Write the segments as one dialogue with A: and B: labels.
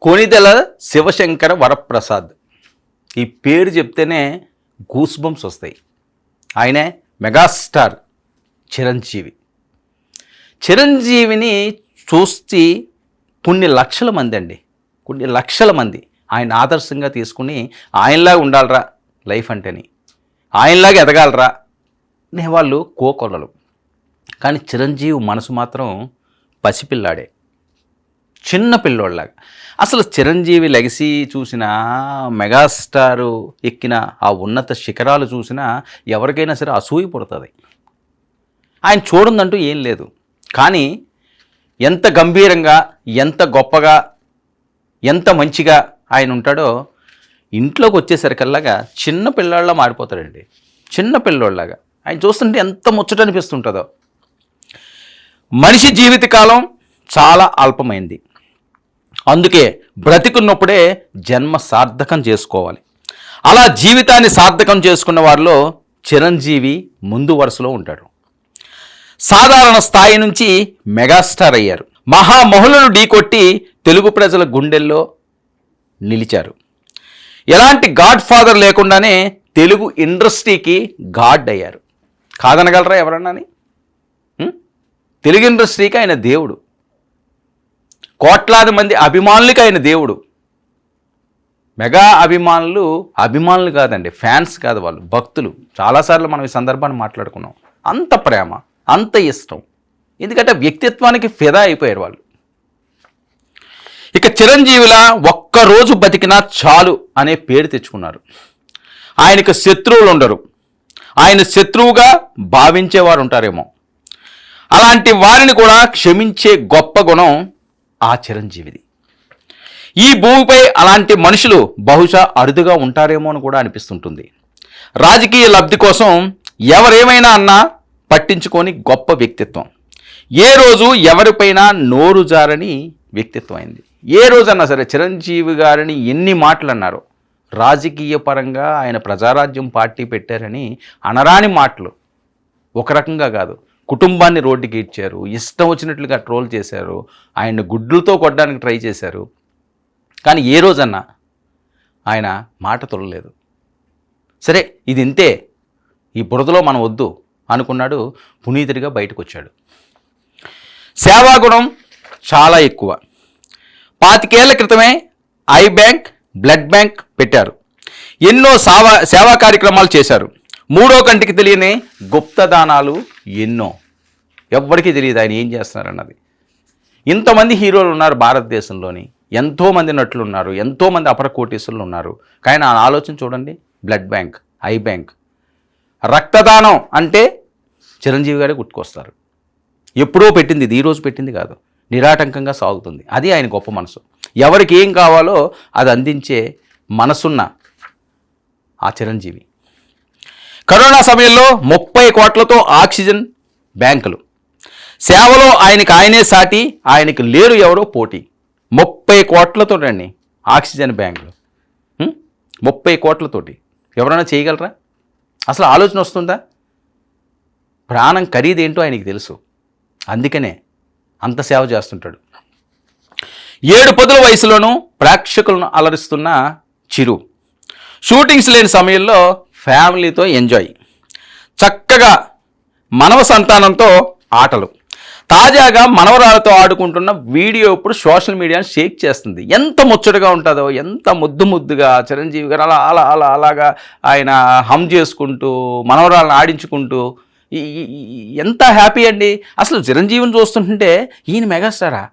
A: కొణిదెల శివశంకర వరప్రసాద్. ఈ పేరు చెప్తేనే గూస్ బంప్స్ వస్తాయి. ఆయనే మెగాస్టార్ చిరంజీవి. చిరంజీవిని చూసి కొన్ని లక్షల మంది ఆయన ఆదర్శంగా తీసుకుని ఆయనలాగా ఉండాలరా లైఫ్ అంటేని, ఆయనలాగా ఎదగాలరా అనే వాళ్ళు కోకొల్లలు. కానీ చిరంజీవి మనసు మాత్రం పసిపిల్లాడే, చిన్న పిల్లోళ్ళలాగా. అసలు చిరంజీవి లెగసీ చూసినా, మెగాస్టారు ఎక్కిన ఆ ఉన్నత శిఖరాలు చూసినా ఎవరికైనా సరే అసూయ పుడుతుంది. ఆయన చూడందంటూ ఏం లేదు. కానీ ఎంత గంభీరంగా, ఎంత గొప్పగా, ఎంత మంచిగా ఆయన ఉంటాడో ఇంట్లోకి వచ్చేసరికల్లాగా చిన్న పిల్లోళ్ళ మారిపోతాడండి. చిన్న పిల్లోళ్ళలాగా ఆయన చూస్తుంటే ఎంత ముచ్చట అనిపిస్తుంటుందో. మనిషి జీవితకాలం చాలా అల్పమైంది. అందుకే బ్రతికున్నప్పుడే జన్మ సార్థకం చేసుకోవాలి. అలా జీవితాన్ని సార్థకం చేసుకున్న వారిలో చిరంజీవి ముందు వరుసలో ఉంటాడు. సాధారణ స్థాయి నుంచి మెగాస్టార్ అయ్యారు. మహామహులను ఢీకొట్టి తెలుగు ప్రజల గుండెల్లో నిలిచారు. ఎలాంటి గాడ్ ఫాదర్ లేకుండానే తెలుగు ఇండస్ట్రీకి గాడ్ అయ్యారు. కాదనగలరా ఎవరన్నాని? తెలుగు ఇండస్ట్రీకి ఆయన దేవుడు. కోట్లాది మంది అభిమానులకి ఆయన దేవుడు. మెగా అభిమానులు కాదండి, ఫ్యాన్స్ కాదు, వాళ్ళు భక్తులు. చాలాసార్లు మనం ఈ సందర్భాన్ని మాట్లాడుకున్నాం. అంత ప్రేమ, అంత ఇష్టం. ఎందుకంటే వ్యక్తిత్వానికి ఫిదా అయిపోయారు వాళ్ళు. ఇక చిరంజీవిలా ఒక్కరోజు బతికినా చాలు అనే పేరు తెచ్చుకున్నారు. ఆయనకు శత్రువులు ఉండరు. ఆయన శత్రువుగా భావించేవారు ఉంటారేమో. అలాంటి వారిని కూడా క్షమించే గొప్ప గుణం ఆ చిరంజీవిది. ఈ భూమిపై అలాంటి మనుషులు బహుశా అరుదుగా ఉంటారేమో అని కూడా అనిపిస్తుంటుంది. రాజకీయ లబ్ధి కోసం ఎవరేమైనా అన్నా పట్టించుకొని గొప్ప వ్యక్తిత్వం. ఏ రోజు ఎవరిపైనా నోరు జారని వ్యక్తిత్వం అయింది. ఏ రోజన్నా సరే చిరంజీవి గారిని ఎన్ని మాటలు అన్నారో. రాజకీయ పరంగా ఆయన ప్రజారాజ్యం పార్టీ పెట్టారని అనరాని మాటలు. ఒక రకంగా కాదు, కుటుంబాన్ని రోడ్డుకి ఇచ్చారు, ఇష్టం వచ్చినట్లుగా ట్రోల్ చేశారు, ఆయన్ని గుడ్లతో కొట్టడానికి ట్రై చేశారు. కానీ ఏ రోజన్నా ఆయన మాట తొలలేదు. సరే ఇది ఇంతే, ఈ బురదలో మనం వద్దు అనుకున్నాడు. పునీతుడిగా బయటకు వచ్చాడు. సేవాగుణం చాలా ఎక్కువ. 25 ఏళ్ల క్రితమే ఐ బ్యాంక్, బ్లడ్ బ్యాంక్ పెట్టారు. ఎన్నో సేవా కార్యక్రమాలు చేశారు. మూడో కంటికి తెలియని గుప్తదానాలు ఎన్నో. ఎవ్వరికీ తెలియదు ఆయన ఏం చేస్తున్నారన్నది. ఇంతమంది హీరోలు ఉన్నారు భారతదేశంలోని, ఎంతోమంది నటులు ఉన్నారు, ఎంతోమంది అపర కోటీసులు ఉన్నారు. కానీ ఆ ఆలోచన చూడండి. బ్లడ్ బ్యాంక్, ఐ బ్యాంక్, రక్తదానం అంటే చిరంజీవి గారే గుర్తుకొస్తారు. ఎప్పుడో పెట్టింది ఇది, ఈరోజు పెట్టింది కాదు, నిరాటంకంగా సాగుతుంది. అది ఆయన గొప్ప మనసు. ఎవరికి ఏం కావాలో అది అందించే మనసున్న ఆ చిరంజీవి. కరోనా సమయంలో 30 కోట్లతో ఆక్సిజన్ బ్యాంకులు. సేవలో ఆయనే సాటి, ఆయనకి లేరు ఎవరో పోటీ. 30 కోట్లతో రండి ఆక్సిజన్ బ్యాంకులు. 30 కోట్లతోటి ఎవరైనా చేయగలరా? అసలు ఆలోచన వస్తుందా? ప్రాణం ఖరీదేంటో ఆయనకి తెలుసు. అందుకనే అంత సేవ చేస్తుంటాడు. 7 పదుల వయసులోనూ ప్రేక్షకులను అలరిస్తున్న చిరు. షూటింగ్స్ లేని సమయంలో ఫ్యామిలీతో ఎంజాయ్, చక్కగా మనవ సంతానంతో ఆటలు. తాజాగా మనవరాలతో ఆడుకుంటున్న వీడియో ఇప్పుడు సోషల్ మీడియాను షేక్ చేస్తుంది. ఎంత ముచ్చటగా ఉంటుందో, ఎంత ముద్దుగా చిరంజీవి గారు అలాగా ఆయన హమ్ చేసుకుంటూ మనవరాలను ఆడించుకుంటూ ఎంత హ్యాపీ అండి. అసలు చిరంజీవిని చూస్తుంటే ఈయన మెగాస్టారా,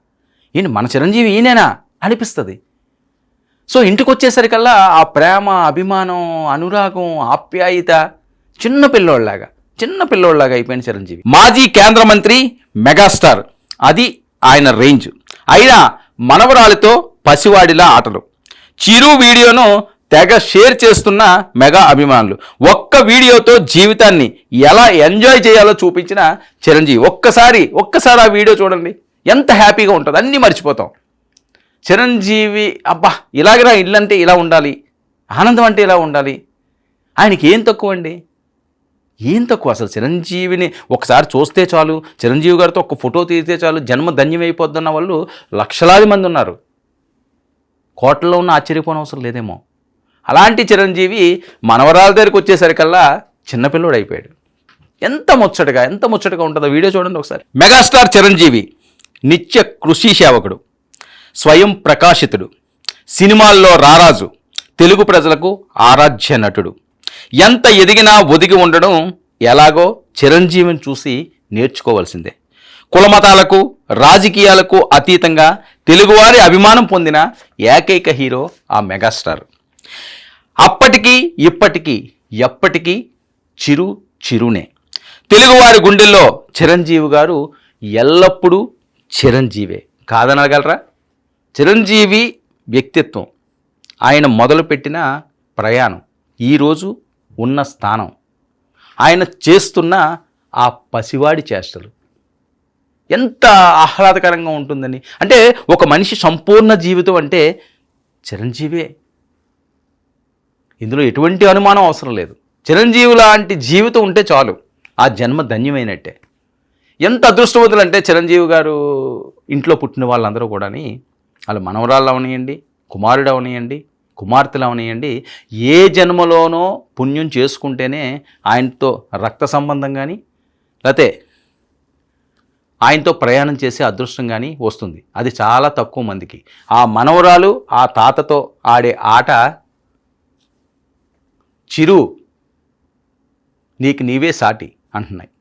A: ఈయన మన చిరంజీవి ఈయనేనా అనిపిస్తుంది. సో ఇంటికి వచ్చేసరికల్లా ఆ ప్రేమ, అభిమానం, అనురాగం, ఆప్యాయత చిన్న పిల్లోళ్ళలాగా అయిపోయిన చిరంజీవి. మాజీ కేంద్ర మంత్రి, మెగాస్టార్, అది ఆయన రేంజ్. అయినా మనవరాలితో పసివాడిలా ఆటలు. చిరు వీడియోను తెగ షేర్ చేస్తున్న మెగా అభిమానులు. ఒక్క వీడియోతో జీవితాన్ని ఎలా ఎంజాయ్ చేయాలో చూపించిన చిరంజీవి. ఒక్కసారి ఆ వీడియో చూడండి, ఎంత హ్యాపీగా ఉంటుంది. అన్నీ మర్చిపోతాం. చిరంజీవి అబ్బా ఇలాగరా, ఇల్లంటే ఇలా ఉండాలి, ఆనందం అంటే ఇలా ఉండాలి. ఆయనకి ఏం తక్కువ అండి? ఏం తక్కువ అసలు? చిరంజీవిని ఒకసారి చూస్తే చాలు, చిరంజీవి గారితో ఒక ఫోటో తీస్తే చాలు, జన్మ ధన్యమైపోతున్న వాళ్ళు లక్షలాది మంది ఉన్నారు. కోట్లలో ఉన్న ఆశ్చర్యపోనవసరం లేదేమో. అలాంటి చిరంజీవి మనవరాల దగ్గరికి వచ్చేసరికల్లా చిన్నపిల్లోడు అయిపోయాడు. ఎంత ముచ్చటగా ఉంటుందో వీడియో చూడండి ఒకసారి. మెగాస్టార్ చిరంజీవి నిత్య కృషి సేవకుడు, స్వయం ప్రకాశితుడు, సినిమాల్లో రారాజు, తెలుగు ప్రజలకు ఆరాధ్య నటుడు. ఎంత ఎదిగినా ఒదిగి ఉండడం ఎలాగో చిరంజీవిని చూసి నేర్చుకోవాల్సిందే. కులమతాలకు రాజకీయాలకు అతీతంగా తెలుగువారి అభిమానం పొందిన ఏకైక హీరో ఆ మెగాస్టార్. అప్పటికీ ఇప్పటికీ ఎప్పటికీ చిరునే. తెలుగువారి గుండెల్లో చిరంజీవి గారు ఎల్లప్పుడూ చిరంజీవే. కాదనగలరా? చిరంజీవి వ్యక్తిత్వం, ఆయన మొదలుపెట్టిన ప్రయాణం, ఈరోజు ఉన్న స్థానం, ఆయన చేస్తున్న ఆ పసివాడి చేష్టలు ఎంత ఆహ్లాదకరంగా ఉంటుందని. అంటే ఒక మనిషి సంపూర్ణ జీవితం అంటే చిరంజీవే. ఇందులో ఎటువంటి అనుమానం అవసరం లేదు. చిరంజీవి లాంటి జీవితం ఉంటే చాలు, ఆ జన్మ ధన్యమైనట్టే. ఎంత అదృష్టవంతులు అంటే చిరంజీవి గారు ఇంట్లో పుట్టిన వాళ్ళందరూ కూడాని, వాళ్ళు మనవరాళ్ళు అవనియండి, కుమారుడు అవనియండి, కుమార్తెలు అవనియండి, ఏ జన్మలోనో పుణ్యం చేసుకుంటేనే ఆయనతో రక్త సంబంధం కానీ లేకపోతే ఆయనతో ప్రయాణం చేసే అదృష్టం కానీ వస్తుంది. అది చాలా తక్కువ మందికి. ఆ మనవరాలు ఆ తాతతో ఆడే ఆట చిరు నీకు నీవే సాటి అంటున్నాయి.